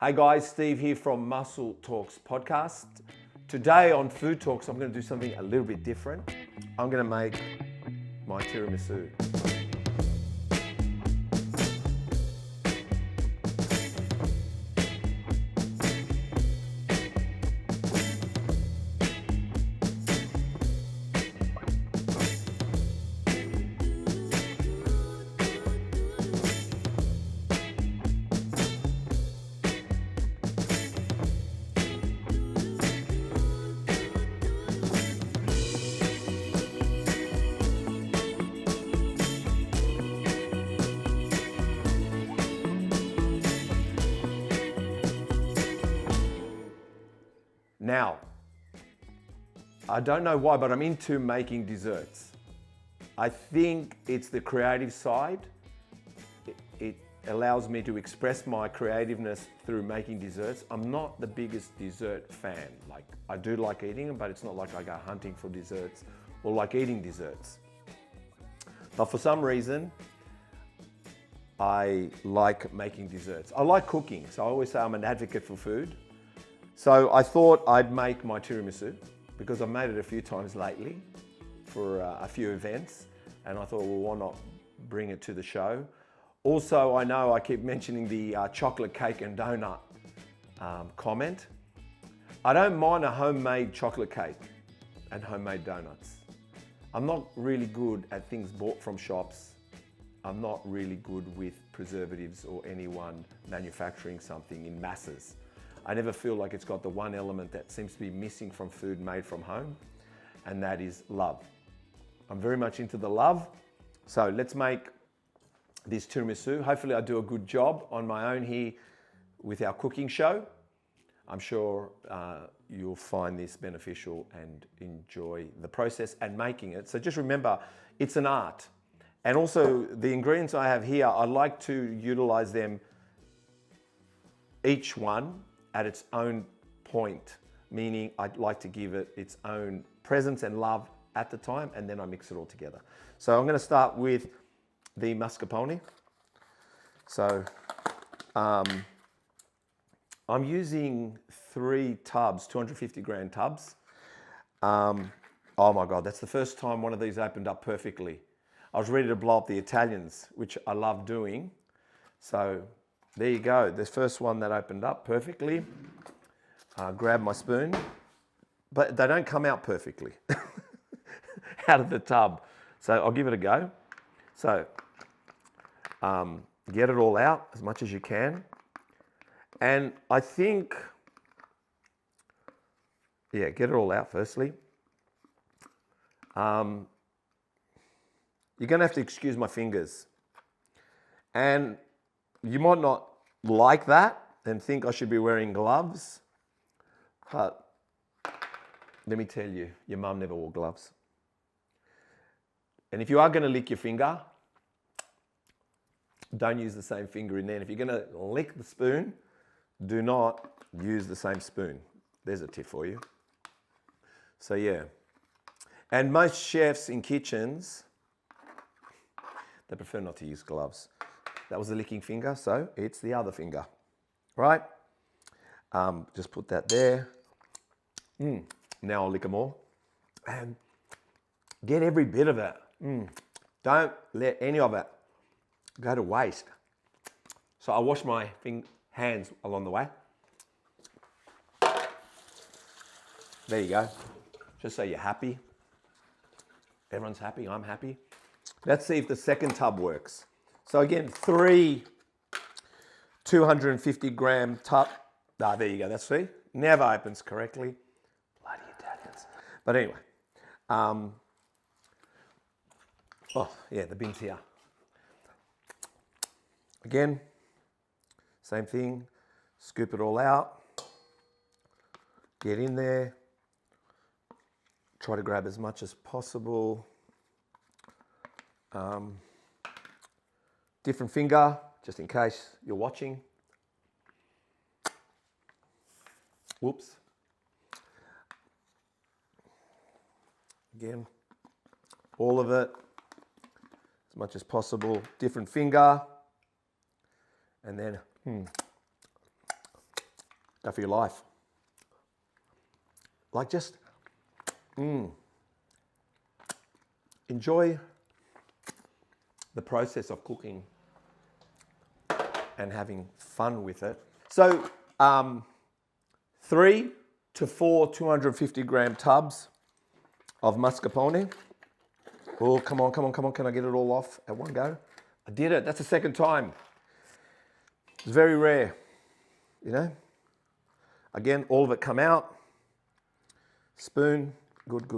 Hey guys, Steve here from Muscle Talks podcast. Today on Food Talks, I'm going to do something a little bit different. I'm going to make my tiramisu. Now, I don't know why, but I'm into making desserts. I think it's the creative side. It allows me to express my creativeness through making desserts. I'm not the biggest dessert fan. Like, I do like eating them, but it's not like I go hunting for desserts or like eating desserts. But for some reason, I like making desserts. I like cooking, so I always say I'm an advocate for food. So I thought I'd make my tiramisu because I've made it a few times lately for a few events, and I thought, well, why not bring it to the show? Also, I know I keep mentioning the chocolate cake and donut comment. I don't mind a homemade chocolate cake and homemade donuts. I'm not really good at things bought from shops. I'm not really good with preservatives or anyone manufacturing something in masses. I never feel like it's got the one element that seems to be missing from food made from home, and that is love. I'm very much into the love. So let's make this tiramisu. Hopefully I do a good job on my own here with our cooking show. I'm sure you'll find this beneficial and enjoy the process and making it. So just remember, it's an art. And also the ingredients I have here, I like to utilize them, each one at its own point, meaning I'd like to give it its own presence and love at the time, and then I mix it all together. So I'm going to start with the mascarpone. So I'm using 3 tubs, 250 gram tubs. Oh my God, that's the first time one of these opened up perfectly. I was ready to blow up the Italians, which I love doing. So there you go, the first one that opened up perfectly. Grab my spoon, but they don't come out perfectly out of the tub. So I'll give it a go. So get it all out as much as you can. And I think, yeah, get it all out firstly. You're gonna have to excuse my fingers. And you might not like that and think I should be wearing gloves, but let me tell you, your mum never wore gloves. And if you are going to lick your finger, don't use the same finger in there. And if you're going to lick the spoon, do not use the same spoon. There's a tip for you. So yeah. And most chefs in kitchens, they prefer not to use gloves. That was the licking finger, so it's the other finger, right? Just put that there. Now I'll lick them all. And get every bit of it. Don't let any of it go to waste. So I wash my hands along the way. There you go. Just so you're happy. Everyone's happy, I'm happy. Let's see if the second tub works. So again, 3 250 gram tub. Ah, there you go, that's see. Never opens correctly. Bloody Italians. But anyway. Oh, yeah, the bin's here. Again, same thing. Scoop it all out. Get in there. Try to grab as much as possible. Different finger, just in case you're watching. Whoops. Again, all of it, as much as possible. Different finger. And then Go for your life. Like just enjoy the process of cooking and having fun with it. So 3 to 4 250 gram tubs of mascarpone. Oh, come on. Can I get it all off at one go? I did it. That's the second time. It's very rare, you know. Again, all of it come out. Spoon, good. Go.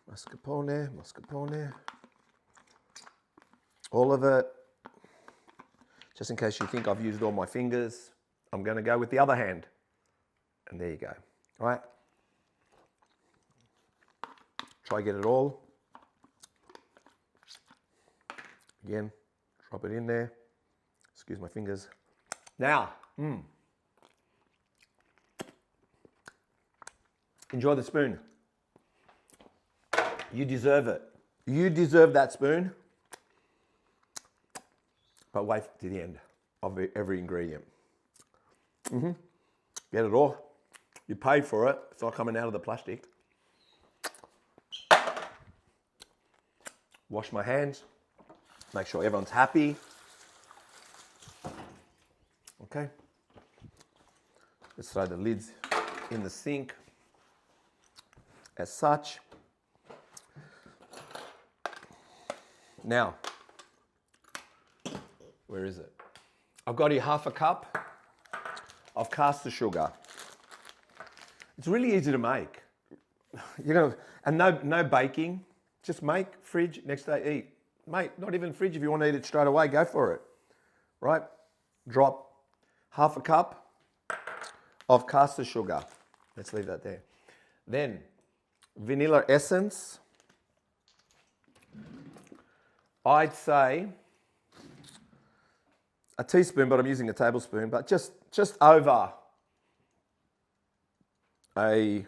Mascarpone. All of it. Just in case you think I've used all my fingers, I'm going to go with the other hand. And there you go. All right. Try to get it all. Again, drop it in there. Excuse my fingers. Now, enjoy the spoon. You deserve it. You deserve that spoon. But wait to the end of every ingredient. Get it all. You paid for it. It's not coming out of the plastic. Wash my hands. Make sure everyone's happy. Okay. Let's throw the lids in the sink as such. Now, where is it? I've got here half a cup of caster sugar. It's really easy to make. And no baking. Just make, fridge, next day eat. Mate, not even fridge if you want to eat it straight away, go for it. Right? Drop half a cup of caster sugar. Let's leave that there. Then vanilla essence. I'd say a teaspoon, but I'm using a tablespoon, but just over a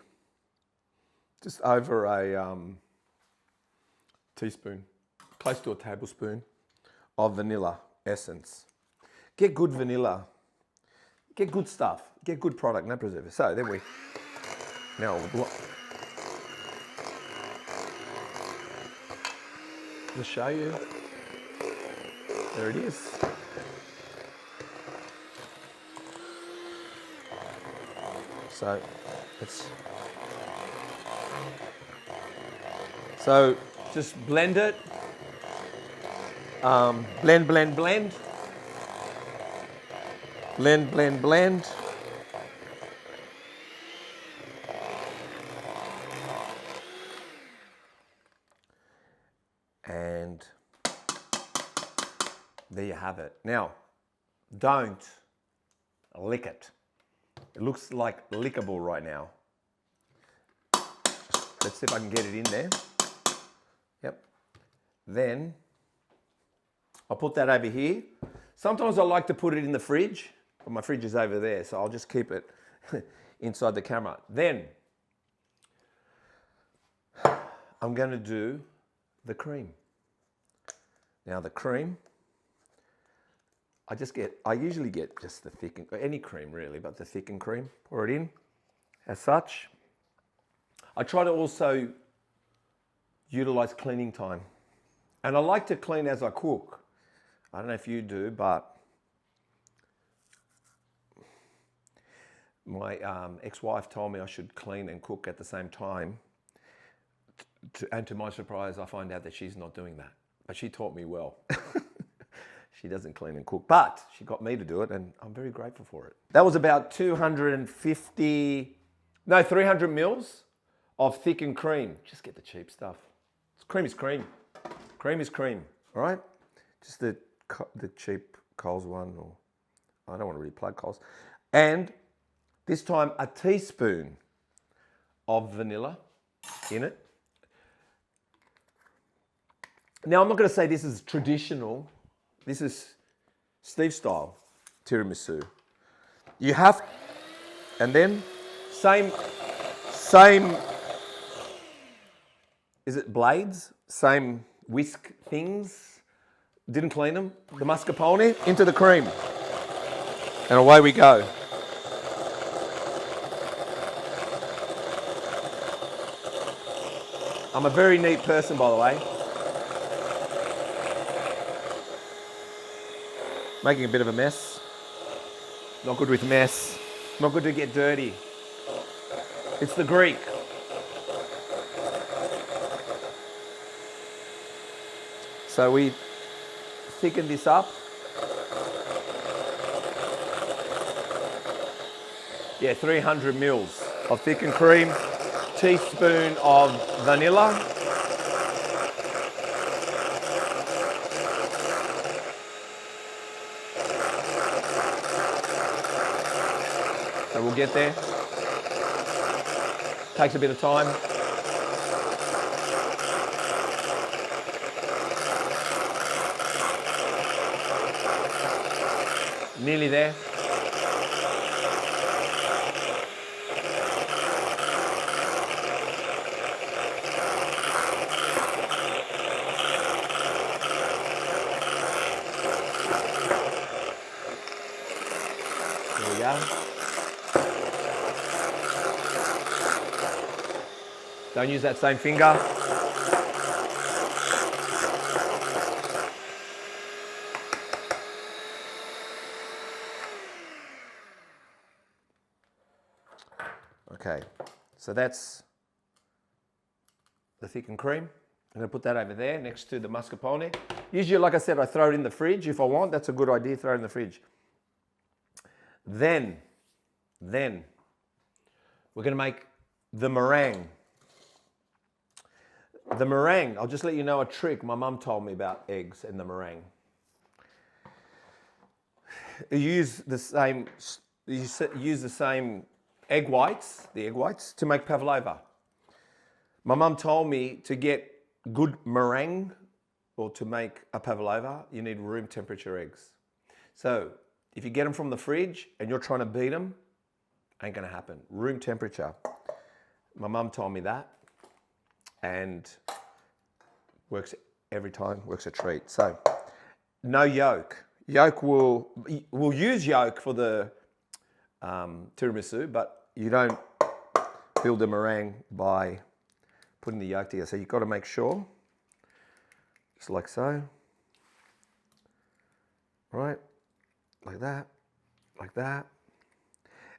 teaspoon, close to a tablespoon of vanilla essence. Get good vanilla. Get good stuff. Get good product, no preservatives. So then now we'll just show you. There it is. So just blend it. Blend. Blend. And there you have it. Now, don't lick it. It looks like lickable right now. Let's see if I can get it in there. Yep. Then I'll put that over here. Sometimes I like to put it in the fridge, but my fridge is over there, so I'll just keep it inside the camera. Then I'm going to do the cream. Now the cream, I usually get just the thickened, any cream really, but the thickened cream. Pour it in as such. I try to also utilize cleaning time. And I like to clean as I cook. I don't know if you do, but my ex-wife told me I should clean and cook at the same time. And to my surprise, I find out that she's not doing that. But she taught me well. She doesn't clean and cook, but she got me to do it, and I'm very grateful for it. That was about 300 mils of thickened cream. Just get the cheap stuff. Cream is cream. Cream is cream, all right? Just the cheap Coles one, or I don't want to really plug Coles. And this time a teaspoon of vanilla in it. Now, I'm not going to say this is traditional. This is Steve style tiramisu. You have, and then same, is it blades? Same whisk things. didn't clean them, the mascarpone into the cream. And away we go. I'm a very neat person, by the way. Making a bit of a mess. Not good with mess. Not good to get dirty. It's the Greek. So we thicken this up. Yeah, 300 mils of thickened cream, teaspoon of vanilla, so we'll get there. Takes a bit of time. Nearly there. There we go. Don't use that same finger. Okay, so that's the thickened cream. I'm going to put that over there next to the mascarpone. Usually, like I said, I throw it in the fridge if I want. That's a good idea, throw it in the fridge. Then we're going to make the meringue. The meringue, I'll just let you know a trick my mum told me about eggs and the meringue. You use the same egg whites, the egg whites, to make pavlova. My mum told me to get good meringue or to make a pavlova, you need room temperature eggs. So if you get them from the fridge and you're trying to beat them, ain't gonna happen. Room temperature. My mum told me that and works every time, works a treat. So no yolk. We'll use yolk for the tiramisu, but you don't build a meringue by putting the yolk together. So you've got to make sure, just like so, right? Like that, like that.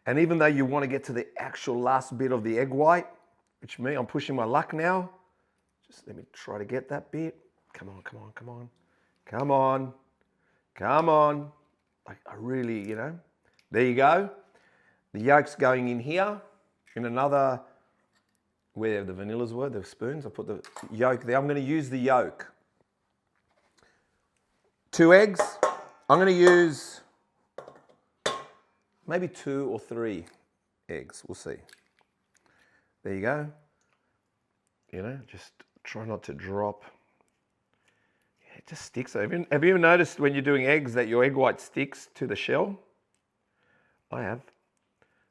And even though you want to get to the actual last bit of the egg white, which me, I'm pushing my luck now. Just let me try to get that bit. Come on, come on, come on. Come on, come on. Like I really, you know, there you go. The yolk's going in here, in another, where the vanillas were, the spoons. I put the yolk there. I'm going to use the yolk. 2 eggs. I'm going to use maybe 2 or 3 eggs. We'll see. There you go. You know, just try not to drop. Yeah, it just sticks. Have you ever noticed when you're doing eggs that your egg white sticks to the shell? I have.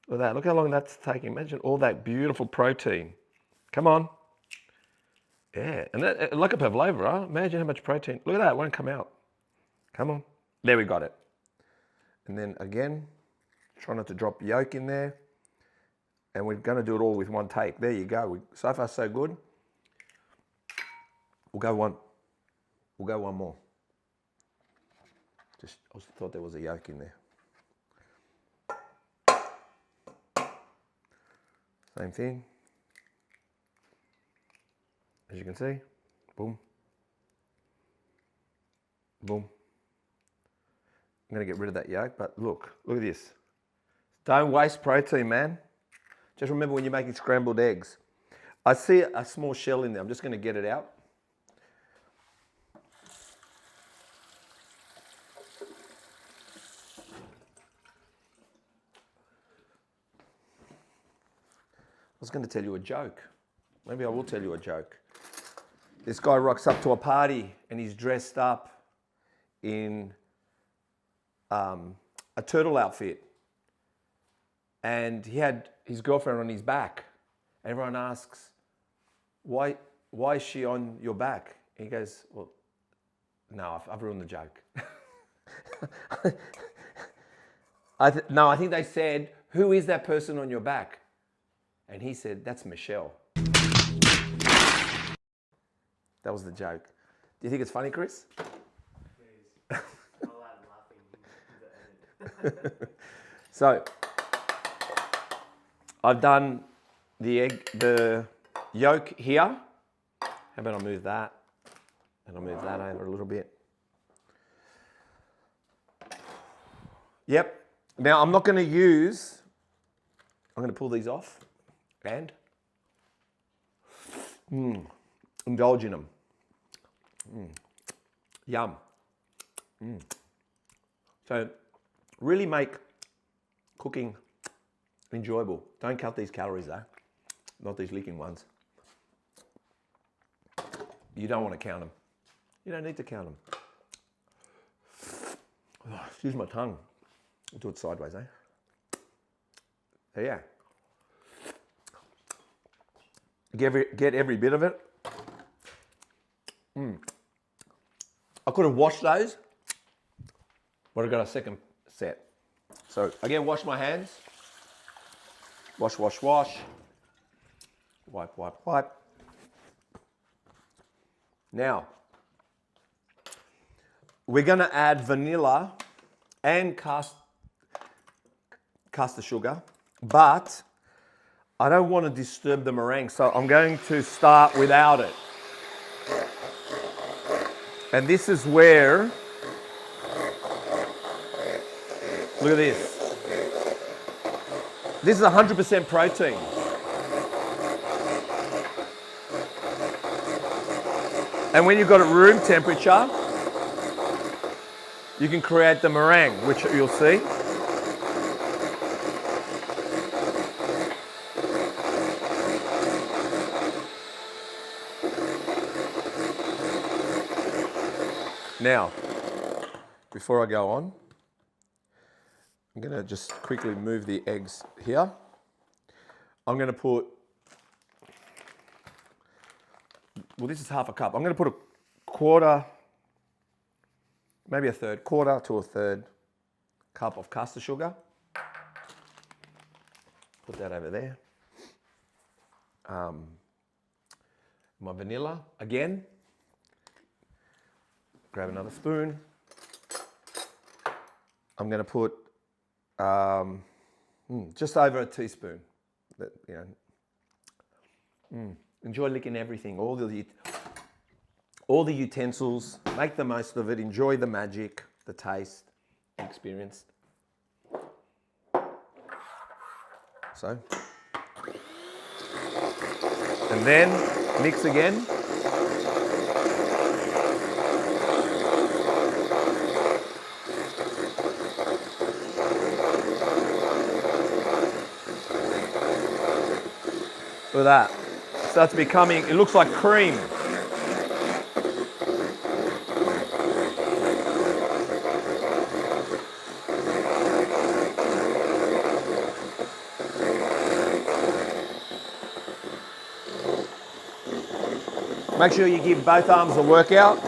Look at that. Look how long that's taking. Imagine all that beautiful protein. Come on. Yeah, and that, like a pavlova, huh? Imagine how much protein. Look at that, it won't come out. Come on. There we got it. And then again, try not to drop yolk in there. And we're going to do it all with one take. There you go. So far, so good. We'll go one more. I thought there was a yolk in there. Same thing. As you can see, boom, boom. I'm going to get rid of that yolk, but look at this. Don't waste protein, man. Just remember when you're making scrambled eggs. I see a small shell in there. I'm just going to get it out. I was going to tell you a joke. Maybe I will tell you a joke. This guy rocks up to a party and he's dressed up in a turtle outfit. And he had his girlfriend on his back. Everyone asks, why is she on your back? And he goes, well, No, I've ruined the joke. No, I think they said, who is that person on your back? And he said, that's Michelle. That was the joke. Do you think it's funny, Chris? Please. I'll add laughing. So, I've done the yolk here. How about I move that? And I'll move that over a little bit. Yep. Now, I'm not going to use, I'm going to pull these off and indulge in them. Yum. So, really make cooking enjoyable. Don't count these calories though, not these leaking ones. You don't want to count them. You don't need to count them. Oh, excuse my tongue. I'll do it sideways, eh? So yeah. Get every bit of it. I could have washed those, but I got a second set. So again, wash my hands. Wash, wash, wash. Wipe, wipe, wipe. Now, we're going to add vanilla and caster sugar, but I don't want to disturb the meringue, so I'm going to start without it. And this is where, look at this. This is 100% protein. And when you've got it room temperature, you can create the meringue, which you'll see. Now, before I go on, I'm going to just quickly move the eggs here. I'm going to put, well, this is half a cup. I'm going to put a quarter, maybe a third, quarter to a third cup of caster sugar. Put that over there. My vanilla, again. Grab another spoon. I'm going to put just over a teaspoon. That, you know, enjoy licking everything, all the utensils. Make the most of it. Enjoy the magic, the taste, the experience. So, and then mix again. Look at that. It starts becoming, it looks like cream. Make sure you give both arms a workout.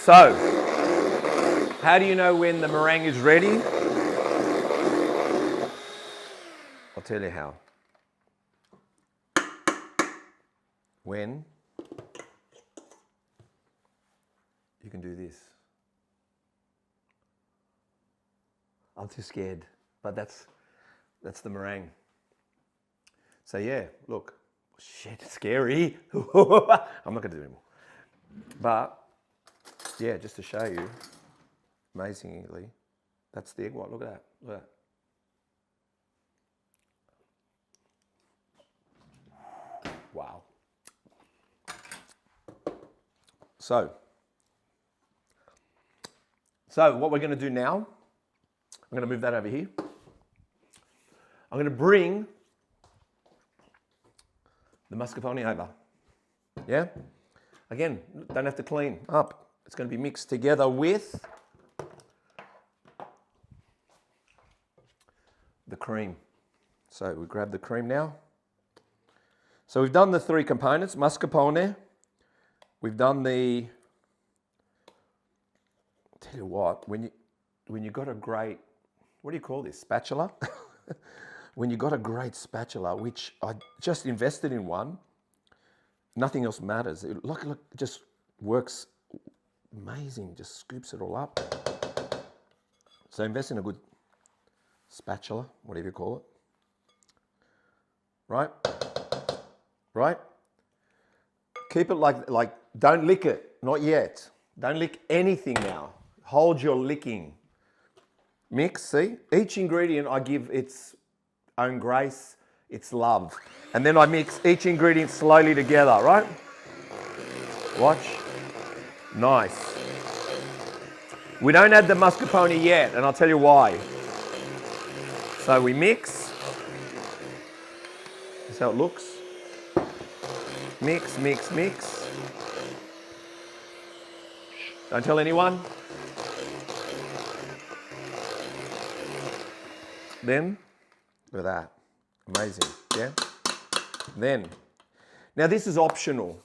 So, how do you know when the meringue is ready? I'll tell you how. When you can do this. I'm too scared, but that's the meringue. So yeah, look, shit, it's scary. I'm not gonna do it anymore. But yeah, just to show you, amazingly, that's the egg white. Look at that. Look at that. Wow. So what we're going to do now, I'm going to move that over here. I'm going to bring the mascarpone over. Yeah? Again, don't have to clean up. It's going to be mixed together with the cream. So we grab the cream now. So we've done the three components, mascarpone. We've done the, tell you what, when you got a great, what do you call this, spatula? When you got a great spatula, which I just invested in one, nothing else matters. It just works amazing, just scoops it all up. So invest in a good spatula, whatever you call it. Right? Right? Keep it like, don't lick it, not yet. Don't lick anything now. Hold your licking. Mix, see? Each ingredient I give its own grace, its love. And then I mix each ingredient slowly together, right? Watch. Nice. We don't add the mascarpone yet, and I'll tell you why. So we mix. That's how it looks. Mix, mix, mix. Don't tell anyone. Then, look at that. Amazing, yeah? Then, now this is optional.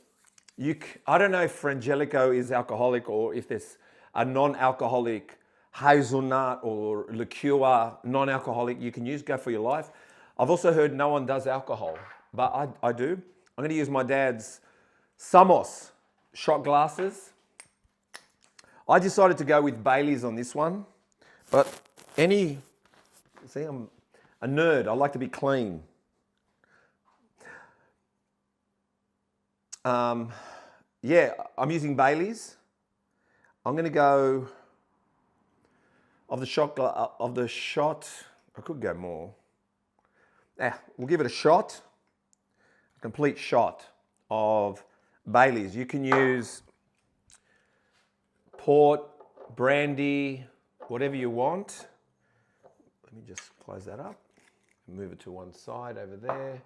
I don't know if Frangelico is alcoholic or if there's a non-alcoholic hazelnut or liqueur, non-alcoholic you can use, go for your life. I've also heard no one does alcohol, but I do. I'm going to use my dad's Samos shot glasses. I decided to go with Bailey's on this one, but see, I'm a nerd. I like to be clean. Yeah, I'm using Bailey's. I'm going to go of the shot. I could go more. We'll give it a shot. A complete shot of Bailey's. You can use port, brandy, whatever you want. Let me just close that up. Move it to one side over there.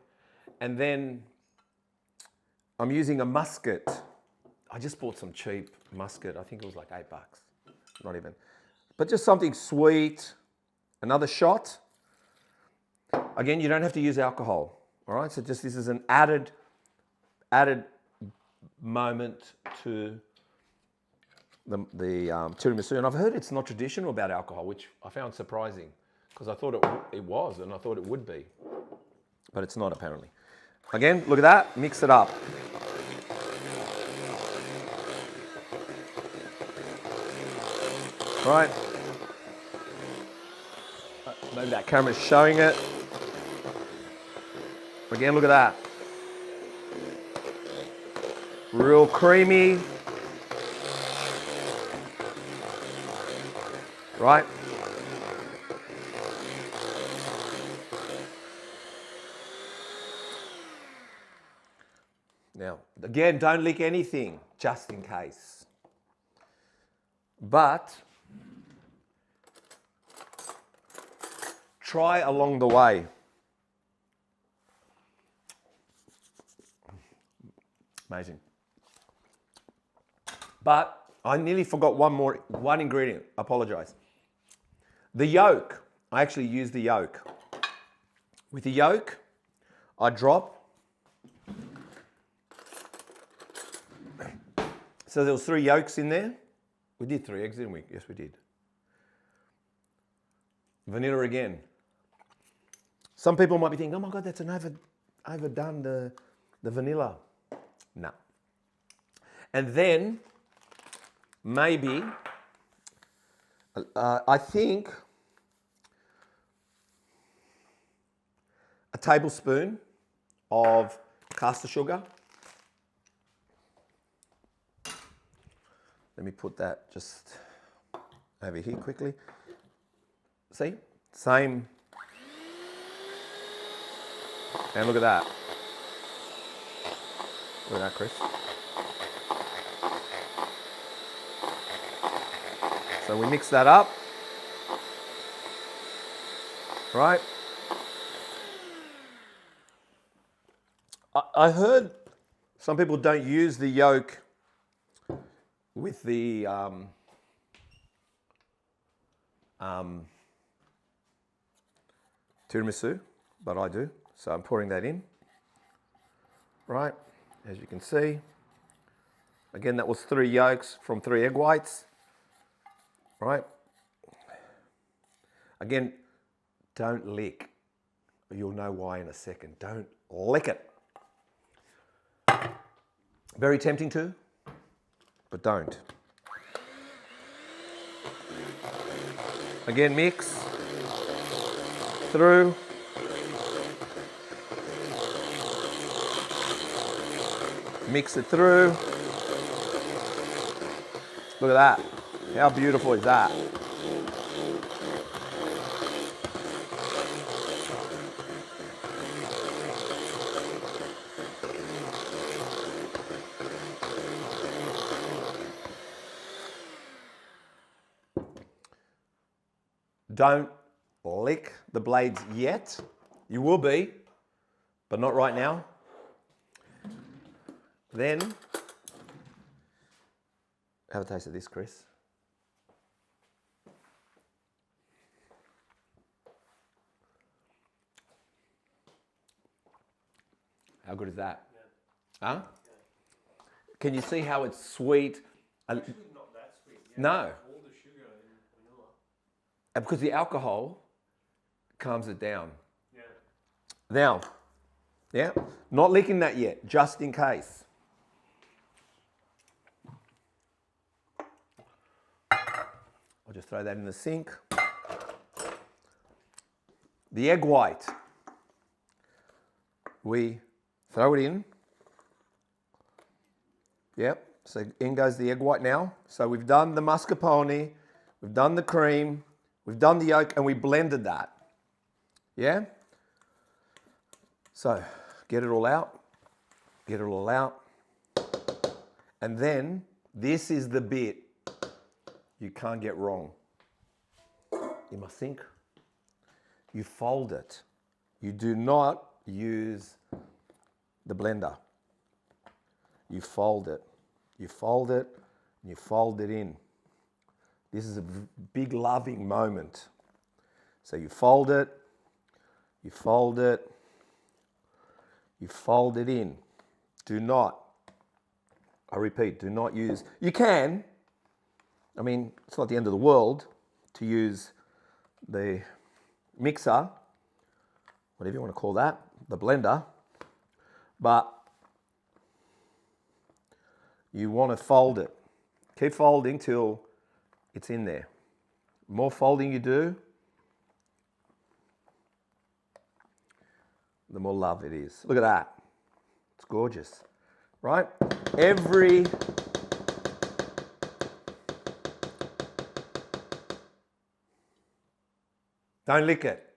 And then I'm using a Muscat. I just bought some cheap Muscat. I think it was like $8. Not even. But just something sweet. Another shot. Again, you don't have to use alcohol. All right, so just this is an added moment to the tiramisu. And I've heard it's not traditional about alcohol, which I found surprising because I thought it was and I thought it would be. But it's not apparently. Again, look at that, mix it up. All right. Maybe that camera's showing it. Again, look at that. Real creamy. Right? Now, again, don't lick anything, just in case. But try along the way. Amazing. But I nearly forgot one ingredient. I apologize. The yolk. I actually use the yolk. With the yolk, I drop. So there was 3 yolks in there. We did 3 eggs, didn't we? Yes, we did. Vanilla again. Some people might be thinking, oh my God, that's an overdone the vanilla. No. And then maybe, I think, a tablespoon of caster sugar. Let me put that just over here quickly. See? Same. And look at that. Look at that, Chris. So we mix that up, right? I heard some people don't use the yolk with the tiramisu, but I do. So I'm pouring that in, right? As you can see. Again, that was 3 yolks from 3 egg whites, right? Again, don't lick. You'll know why in a second. Don't lick it. Very tempting to, but don't. Again, mix through. Mix it through. Look at that. How beautiful is that? Don't lick the blades yet. You will be, but not right now. Then, have a taste of this, Chris. How good is that? Yeah. Huh? Yeah. Can you see how it's sweet? Actually, not that sweet. Yeah, No. all the sugar in vanilla. Because the alcohol calms it down. Yeah. Now, yeah, not licking that yet, just in case. I'll just throw that in the sink. The egg white. We throw it in. Yep, so in goes the egg white now. So we've done the mascarpone, we've done the cream, we've done the yolk, and we blended that. Yeah? So get it all out. Get it all out. And then this is the bit you can't get wrong. In my sink, you fold it. You do not use the blender. You fold it. You fold it, and you fold it in. This is a big loving moment. So you fold it, you fold it, you fold it in. Do not, I repeat, do not use, you can, I mean, it's not the end of the world to use the mixer, whatever you want to call that, the blender, but you want to fold it. Keep folding till it's in there. The more folding you do, the more love it is. Look at that. It's gorgeous, right? Don't lick it.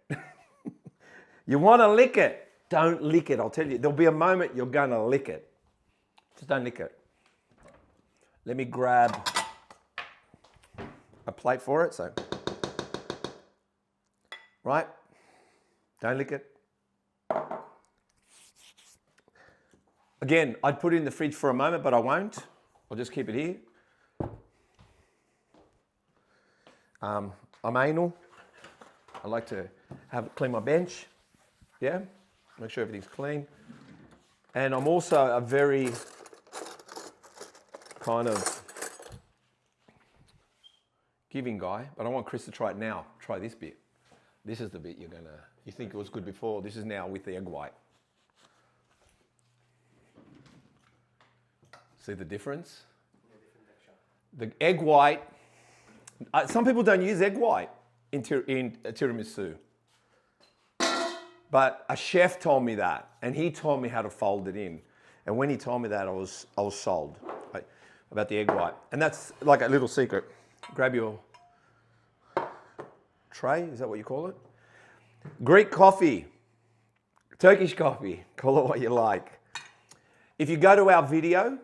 You want to lick it. Don't lick it. I'll tell you, there'll be a moment you're going to lick it. Just don't lick it. Let me grab a plate for it. So, right? Don't lick it. Again, I'd put it in the fridge for a moment, but I won't. I'll just keep it here. I'm anal. I like to clean my bench. Yeah? Make sure everything's clean. And I'm also a very kind of giving guy, but I want Chris to try it now. Try this bit. This is the bit you think it was good before. This is now with the egg white. See the difference? The egg white, some people don't use egg white in tiramisu. But a chef told me that, and he told me how to fold it in. And when he told me that, I was sold about the egg white. And that's like a little secret. Grab your tray, is that what you call it? Greek coffee, Turkish coffee, call it what you like. If you go to our video,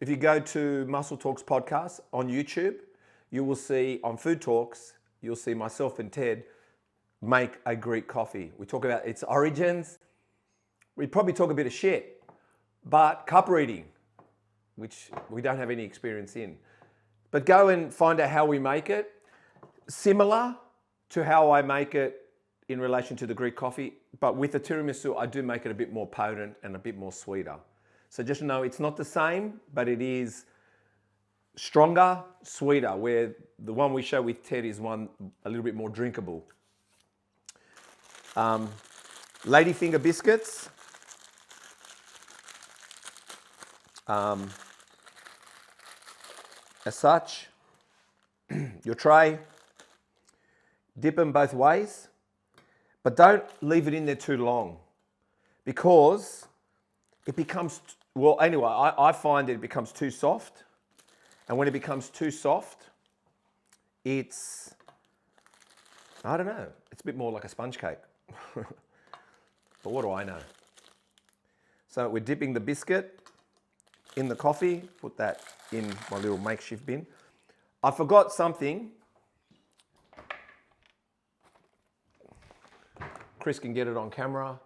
if you go to Muscle Talks podcast on YouTube, you will see on Food Talks, you'll see myself and Ted make a Greek coffee. We talk about its origins. We probably talk a bit of shit, but cup reading, which we don't have any experience in. But go and find out how we make it. Similar to how I make it in relation to the Greek coffee, but with the tiramisu, I do make it a bit more potent and a bit more sweeter. So just know it's not the same, but it is stronger, sweeter, where the one we show with Ted is one a little bit more drinkable. Ladyfinger biscuits. As such, your tray, dip them both ways, but don't leave it in there too long because it becomes, well, anyway, I find it becomes too soft. And when it becomes too soft, it's, I don't know, it's a bit more like a sponge cake. But what do I know? So we're dipping the biscuit in the coffee, put that in my little makeshift bin. I forgot something. Chris can get it on camera,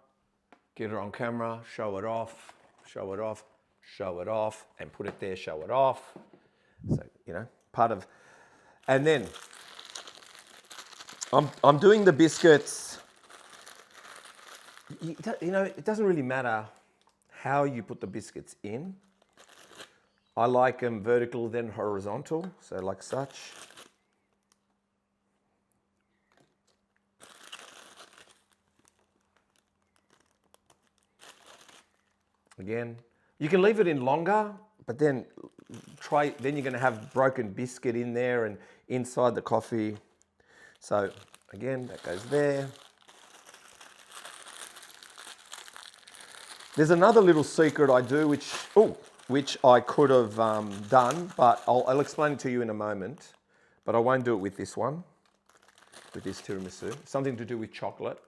show it off, show it off, show it off, and put it there, show it off. So, you know, part of, and then I'm doing the biscuits. You know, it doesn't really matter how you put the biscuits in. I like them vertical then horizontal, so like such. Again, you can leave it in longer, but then then you're going to have broken biscuit in there and inside the coffee. So again, that goes there. There's another little secret I do, which I could have done, but I'll explain it to you in a moment. But I won't do it with this one, with this tiramisu. Something to do with chocolate.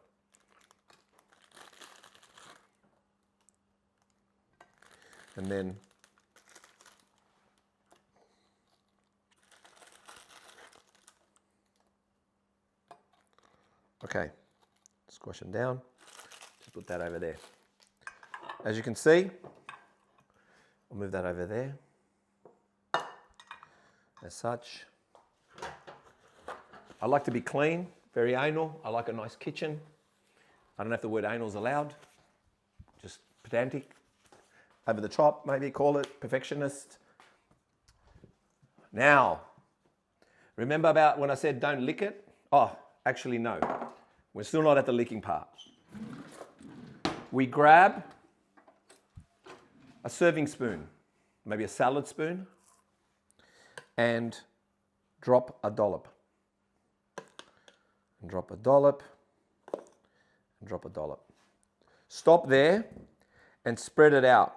And then okay, squash them down. Just put that over there. As you can see, I'll move that over there. As such. I like to be clean, very anal. I like a nice kitchen. I don't know if the word anal is allowed. Just pedantic. Over the top, maybe call it perfectionist. Now, remember about when I said don't lick it? Oh, actually no. We're still not at the licking part. We grab a serving spoon, maybe a salad spoon, and drop a dollop. And drop a dollop, and drop a dollop. Stop there and spread it out.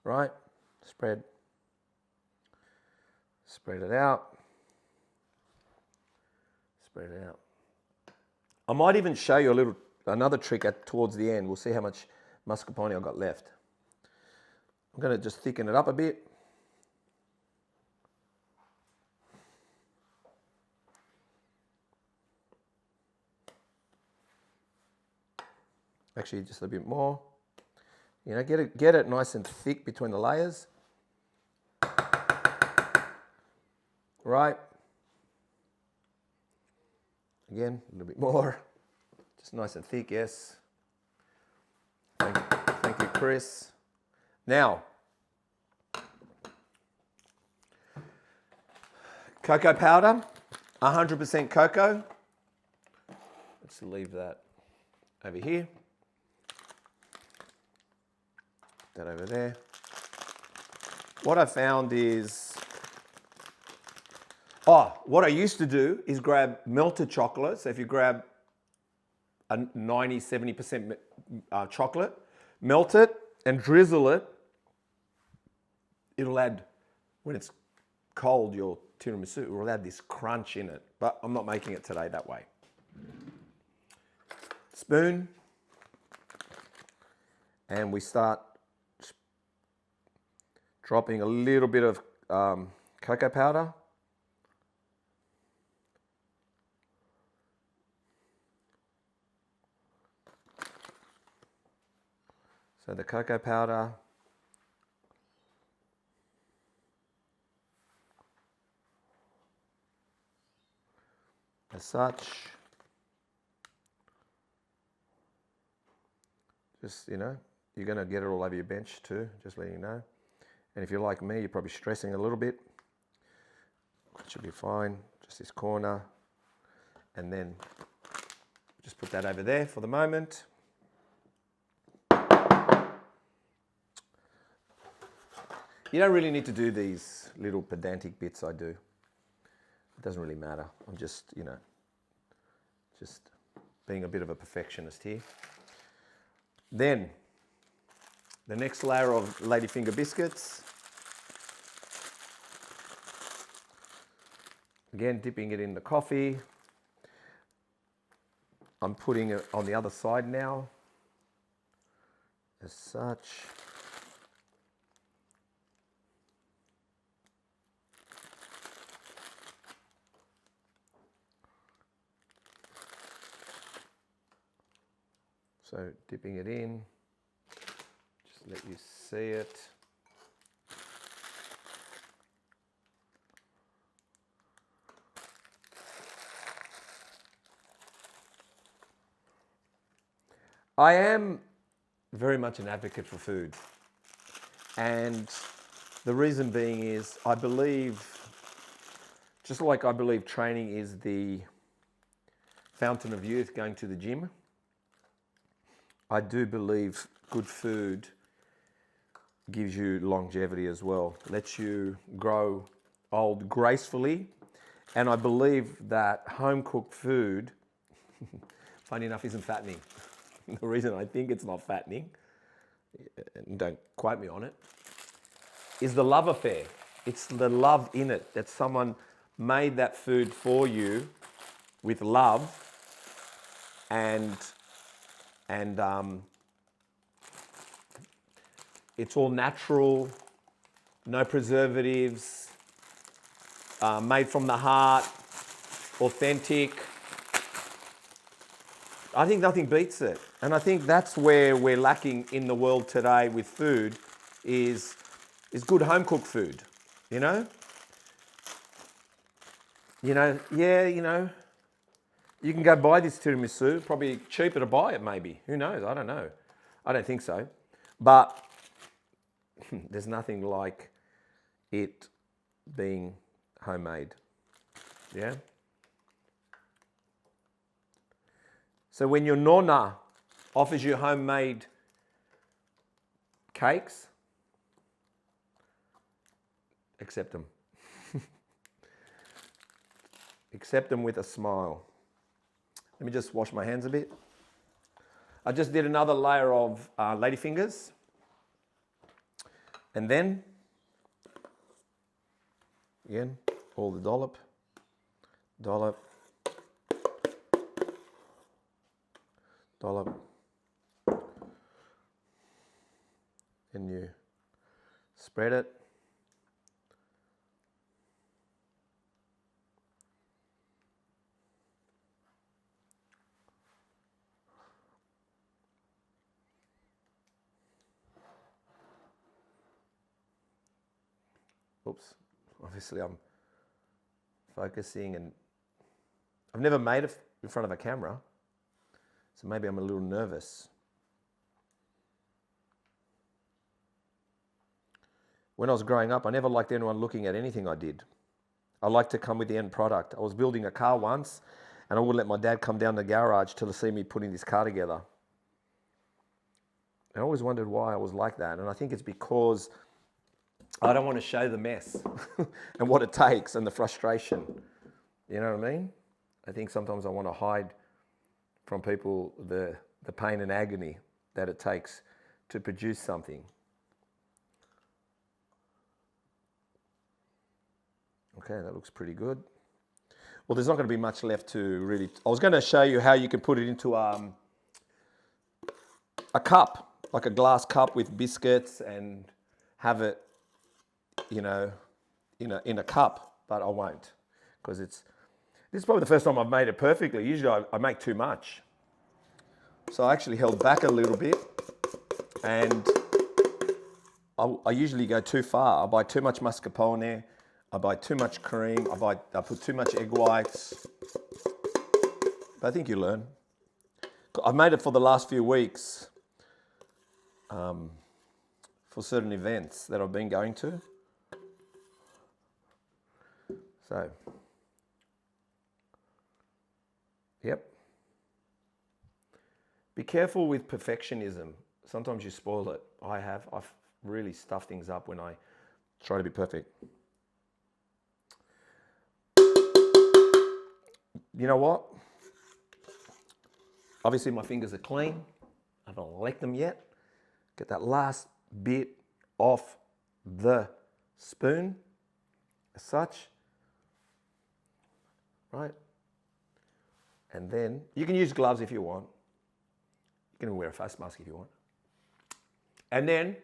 Right? Spread it out. Spread it out. I might even show you another trick towards the end. We'll see how much mascarpone I've got left. I'm going to just thicken it up a bit. Actually, just a bit more. You know, get it nice and thick between the layers. Right. Again, a little bit more. Just nice and thick, yes. Thank you, Chris. Now, cocoa powder, 100% cocoa. Let's leave that over here. That over there. What I found is, what I used to do is grab melted chocolate. So if you grab a 90-70% chocolate, melt it and drizzle it, it'll add, when it's cold, your tiramisu, it will add this crunch in it. But I'm not making it today that way. Spoon. And we start Dropping a little bit of cocoa powder. So the cocoa powder. As such. Just, you know, you're going to get it all over your bench too, just letting you know. And if you're like me, you're probably stressing a little bit. That should be fine. Just this corner. And then just put that over there for the moment. You don't really need to do these little pedantic bits I do. It doesn't really matter. I'm just, you know, just being a bit of a perfectionist here. Then, the next layer of Ladyfinger biscuits. Again, dipping it in the coffee. I'm putting it on the other side now, as such. So dipping it in, just let you see it. I am very much an advocate for food. And the reason being is I believe, just like I believe training is the fountain of youth, going to the gym, I do believe good food gives you longevity as well, lets you grow old gracefully. And I believe that home-cooked food, funny enough, isn't fattening. The reason I think it's not fattening, and don't quote me on it, is the love affair. It's the love in it, that someone made that food for you with love, and it's all natural, no preservatives, made from the heart, authentic. I think nothing beats it. And I think that's where we're lacking in the world today with food, is good home-cooked food, you know? Yeah, you can go buy this tiramisu, probably cheaper to buy it maybe. Who knows? I don't know. I don't think so. But there's nothing like it being homemade. Yeah? So when your nonna offers you homemade cakes, accept them. Accept them with a smile. Let me just wash my hands a bit. I just did another layer of Ladyfingers. And then, again, all the dollop. Dollop. Then you spread it. Oops, obviously I'm focusing, and I've never made it in front of a camera. So maybe I'm a little nervous. When I was growing up, I never liked anyone looking at anything I did. I liked to come with the end product. I was building a car once, and I wouldn't let my dad come down the garage till to see me putting this car together. I always wondered why I was like that. And I think it's because I don't want to show the mess and what it takes and the frustration. You know what I mean? I think sometimes I want to hide from people the pain and agony that it takes to produce something. Okay, that looks pretty good. Well, there's not going to be much left to really... I was going to show you how you can put it into a cup, like a glass cup with biscuits, and have it you know, in a cup, but I won't, because this is probably the first time I've made it perfectly. Usually I make too much. So I actually held back a little bit, and I usually go too far. I buy too much mascarpone, I buy too much cream, I put too much egg whites. But I think you learn. I've made it for the last few weeks for certain events that I've been going to. So, yep. Be careful with perfectionism. Sometimes you spoil it. I've really stuffed things up when I try to be perfect. You know what? Obviously my fingers are clean. I haven't licked them yet. Get that last bit off the spoon, as such, right? And then you can use gloves if you want. You can wear a face mask if you want. And then,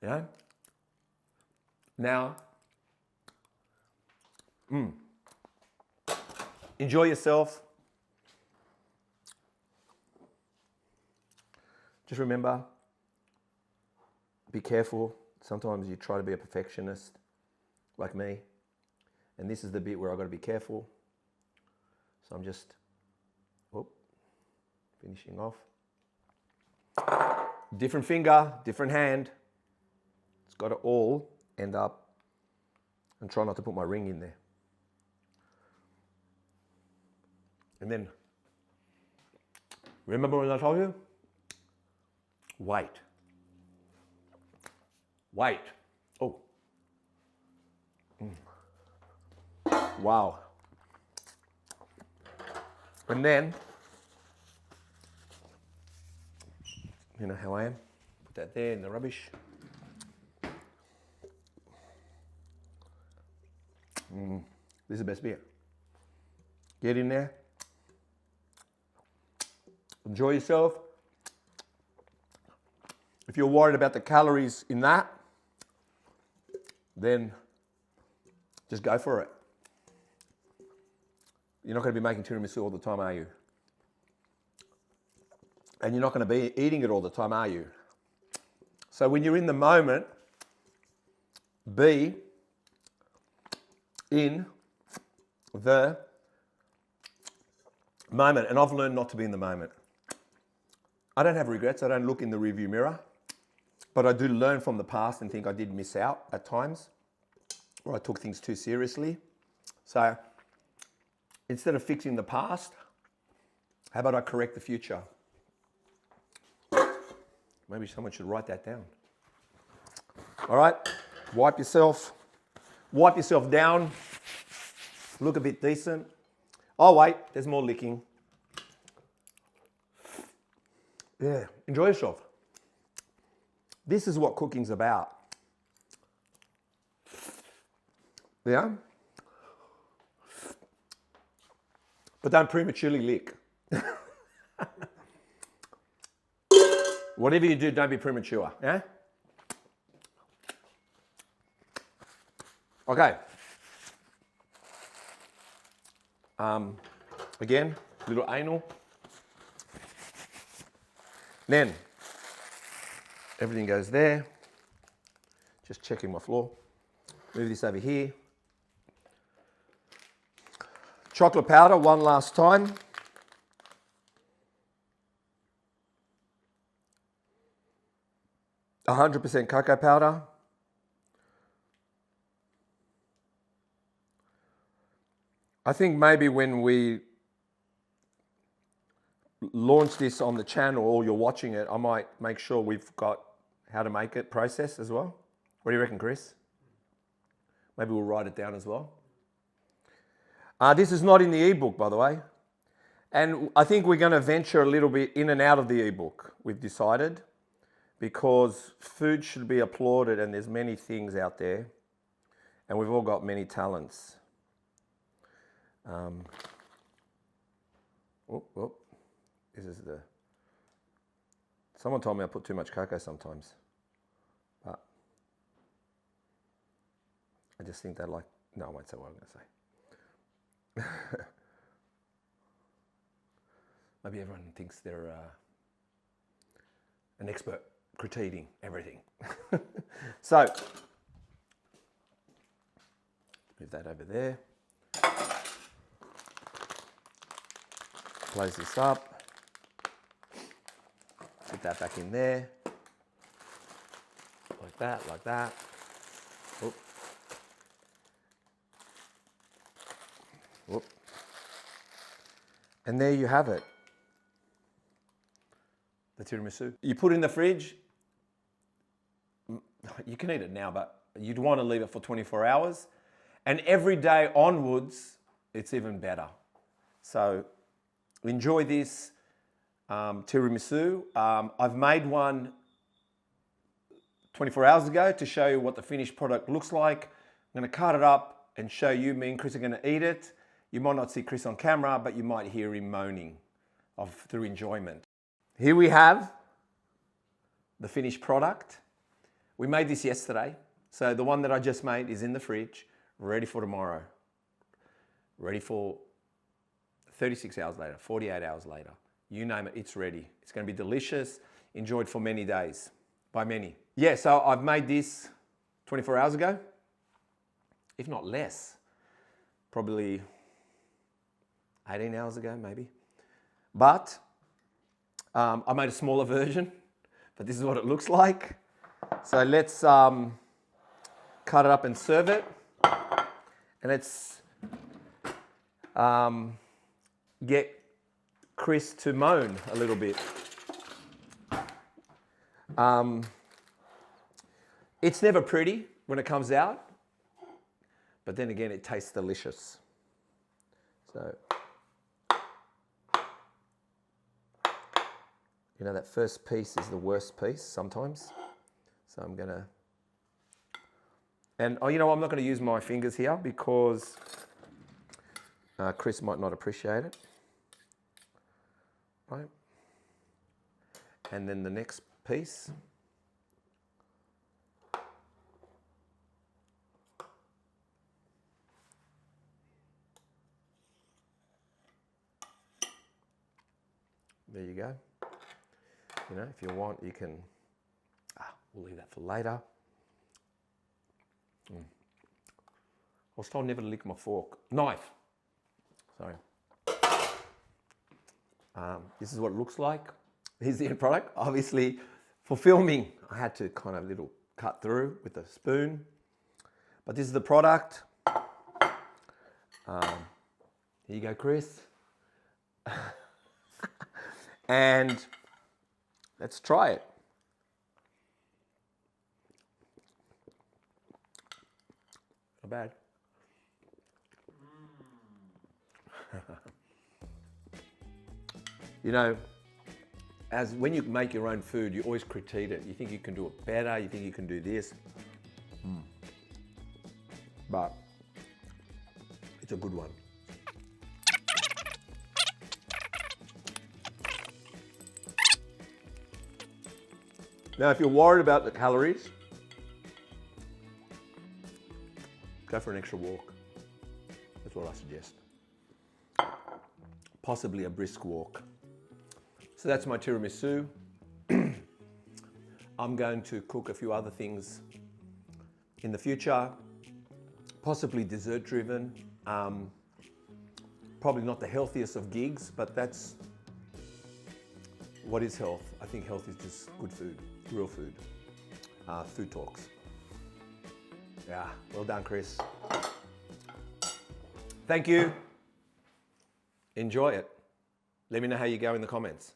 yeah. Now, enjoy yourself. Just remember, be careful. Sometimes you try to be a perfectionist, like me. And this is the bit where I've got to be careful. So I'm just, finishing off. Different finger, different hand. It's got to all end up, and try not to put my ring in there. And then, remember when I told you? Wait. Oh. Wow. And then, you know how I am? Put that there in the rubbish. This is the best bit. Get in there. Enjoy yourself. If you're worried about the calories in that, then just go for it. You're not going to be making tiramisu all the time, are you? And you're not going to be eating it all the time, are you? So when you're in the moment, be in the moment. And I've learned not to be in the moment. I don't have regrets. I don't look in the rearview mirror. But I do learn from the past and think I did miss out at times, or I took things too seriously. So instead of fixing the past, how about I correct the future? Maybe someone should write that down. All right, wipe yourself down. Look a bit decent. Oh wait, there's more licking. Yeah, enjoy yourself. This is what cooking's about. Yeah? But don't prematurely lick. Whatever you do, don't be premature, yeah? Okay. Again, little anal. Then, everything goes there. Just checking my floor. Move this over here. Chocolate powder, one last time. %100% cocoa powder. I think maybe when we launch this on the channel or you're watching it, I might make sure we've got how to make it process as well. What do you reckon, Chris? Maybe we'll write it down as well. This is not in the ebook, by the way. And I think we're going to venture a little bit in and out of the ebook, we've decided, because food should be applauded and there's many things out there and we've all got many talents. This is Someone told me I put too much cocoa sometimes, but I just think they like, no, I won't say what I'm going to say. Maybe everyone thinks they're an expert critiquing everything. So, move that over there. Close this up. Put that back in there. Like that, like that. Whoop. Whoop. And there you have it. The tiramisu. You put it in the fridge. You can eat it now, but you'd want to leave it for 24 hours. And every day onwards, it's even better. So enjoy this tiramisu. I've made one 24 hours ago to show you what the finished product looks like. I'm going to cut it up and show you. Me and Chris are going to eat it. You might not see Chris on camera, but you might hear him moaning through enjoyment. Here we have the finished product. We made this yesterday. So the one that I just made is in the fridge, ready for tomorrow. Ready for 36 hours later, 48 hours later. You name it, it's ready. It's going to be delicious, enjoyed for many days, by many. Yeah, so I've made this 24 hours ago, if not less. Probably 18 hours ago, maybe. But I made a smaller version, but this is what it looks like. So let's cut it up and serve it. And let's get Chris to moan a little bit. It's never pretty when it comes out, but then again, it tastes delicious. So, you know, that first piece is the worst piece sometimes. So I'm gonna, and you know, I'm not gonna use my fingers here because Chris might not appreciate it. Right? And then the next piece. There you go. You know, if you want, you can, we'll leave that for later. I was told never to lick my knife. Sorry. This is what it looks like. Here's the end product. Obviously, for filming, I had to kind of little cut through with a spoon. But this is the product. Here you go, Chris. And let's try it. Not bad. You know, as when you make your own food, you always critique it. You think you can do it better, you think you can do this. But it's a good one. Now, if you're worried about the calories, go for an extra walk. That's what I suggest. Possibly a brisk walk. So that's my tiramisu. I'm going to cook a few other things in the future, possibly dessert driven. Probably not the healthiest of gigs, but that's what is health. I think health is just good food, real food. Food talks. Yeah, well done, Chris. Thank you. Enjoy it. Let me know how you go in the comments.